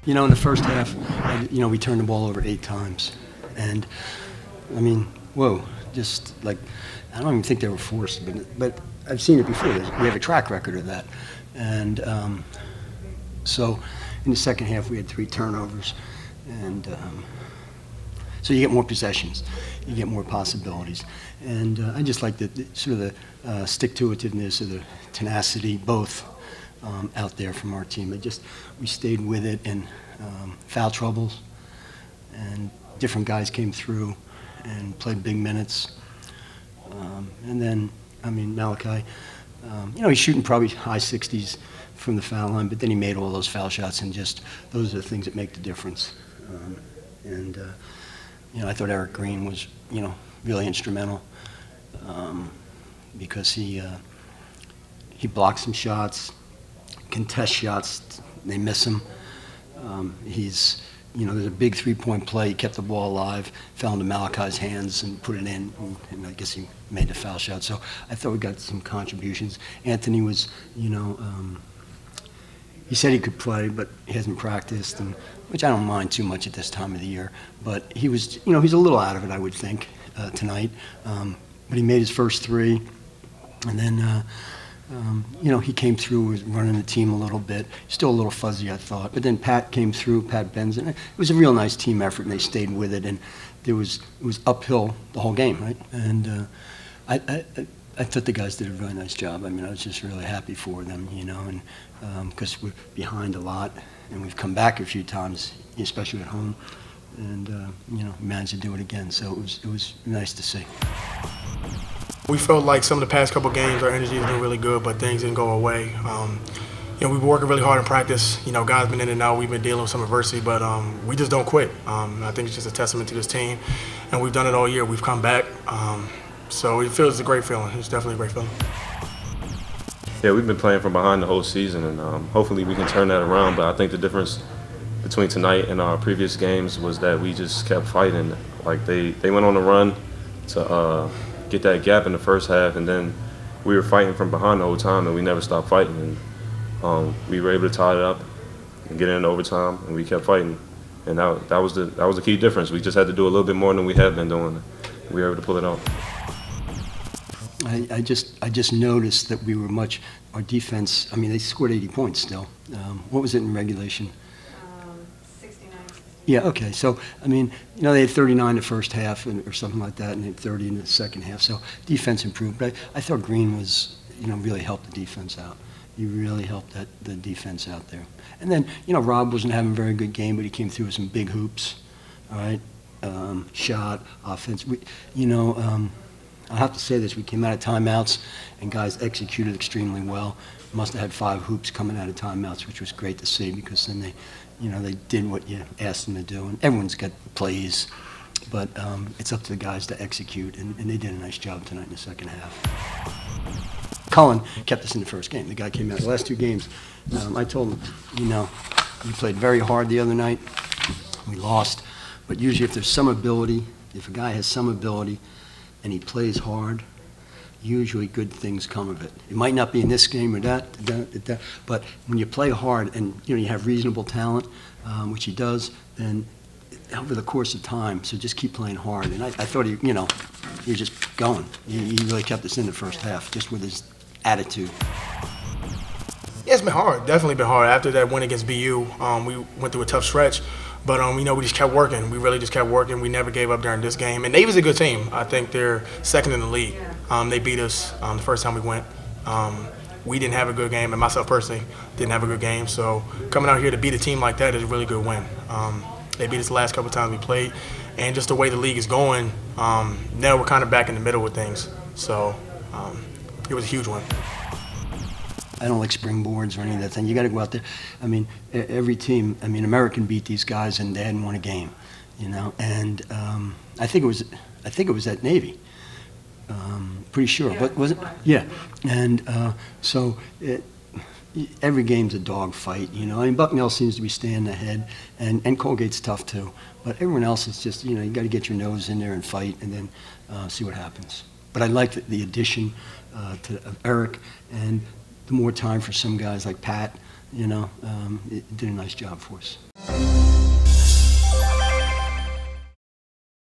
You know, in the first half, we turned the ball over 8 times. And, I mean, whoa, just like, I don't even think they were forced, but I've seen it before. We have a track record of that. And so in the second half, we had 3 turnovers. And so you get more possessions. You get more possibilities. And I just like the sort of the stick-to-itiveness or the tenacity, both out there from our team. We stayed with it in foul troubles, and different guys came through and played big minutes. And then, I mean, Malachi, he's shooting probably high 60s from the foul line, but then he made all those foul shots, and just those are the things that make the difference. I thought Eric Green was, really instrumental because he blocked some shots, contest shots, they miss him. There's a big 3-point play. He kept the ball alive, fell into Malachi's hands and put it in, and I guess he made the foul shot. So I thought we got some contributions. Anthony was, he said he could play, but he hasn't practiced, which I don't mind too much at this time of the year. But he was, he's a little out of it, I would think, tonight. But he made his first 3, and then, he came through, was running the team a little bit. Still a little fuzzy, I thought. But then Pat came through, Pat Benson. It was a real nice team effort, and they stayed with it. And it was uphill the whole game, right? And I thought the guys did a really nice job. I mean, I was just really happy for them, and because we're behind a lot, and we've come back a few times, especially at home, and managed to do it again. So it was nice to see. We felt like some of the past couple games, our energy has been really good, but things didn't go away. We've been working really hard in practice. Guys been in and out. We've been dealing with some adversity, but we just don't quit. I think it's just a testament to this team, and we've done it all year. We've come back. So it feels a great feeling. It's definitely a great feeling. Yeah, we've been playing from behind the whole season, and hopefully we can turn that around. But I think the difference between tonight and our previous games was that we just kept fighting. Like they went on a run to get that gap in the first half, and then we were fighting from behind the whole time, and we never stopped fighting. And we were able to tie it up and get in overtime, and we kept fighting. And that was the key difference. We just had to do a little bit more than we had been doing. We were able to pull it off. I just noticed that our defense, I mean, they scored 80 points still. What was it in regulation? 69. Yeah, okay. So, I mean, they had 39 the first half or something like that, and they had 30 in the second half. So defense improved. But I thought Green was, really helped the defense out. He really helped the defense out there. And then, Rob wasn't having a very good game, but he came through with some big hoops, all right? Shot, offense. I'll have to say this, we came out of timeouts and guys executed extremely well. Must have had 5 hoops coming out of timeouts, which was great to see because then they did what you asked them to do. And everyone's got plays, but it's up to the guys to execute, and they did a nice job tonight in the second half. Cullen kept us in the first game. The guy came out the last 2 games. I told him, we played very hard the other night. We lost, but usually if there's some ability, if a guy has some ability, and he plays hard, usually good things come of it. It might not be in this game or that, but when you play hard and you have reasonable talent, which he does, then over the course of time, so just keep playing hard. And I thought he was just going. He really kept us in the first half, just with his attitude. Yeah, it's been hard. Definitely been hard. After that win against BU, we went through a tough stretch. But we just kept working. We really just kept working. We never gave up during this game. And Navy's a good team. I think they're second in the league. They beat us the first time we went. We didn't have a good game, and myself personally didn't have a good game. So coming out here to beat a team like that is a really good win. They beat us the last couple of times we played. And just the way the league is going, now we're kind of back in the middle with things. So it was a huge win. I don't like springboards or any of that thing. You got to go out there. I mean, every team. I mean, American beat these guys, and they hadn't won a game, And I think it was at Navy. Pretty sure. Yeah, but was it? Yeah. And so every game's a dog fight. I mean, Bucknell seems to be staying ahead, and Colgate's tough too. But everyone else is just, you got to get your nose in there and fight, and then see what happens. But I like the addition of Eric and the more time for some guys like Pat, it did a nice job for us.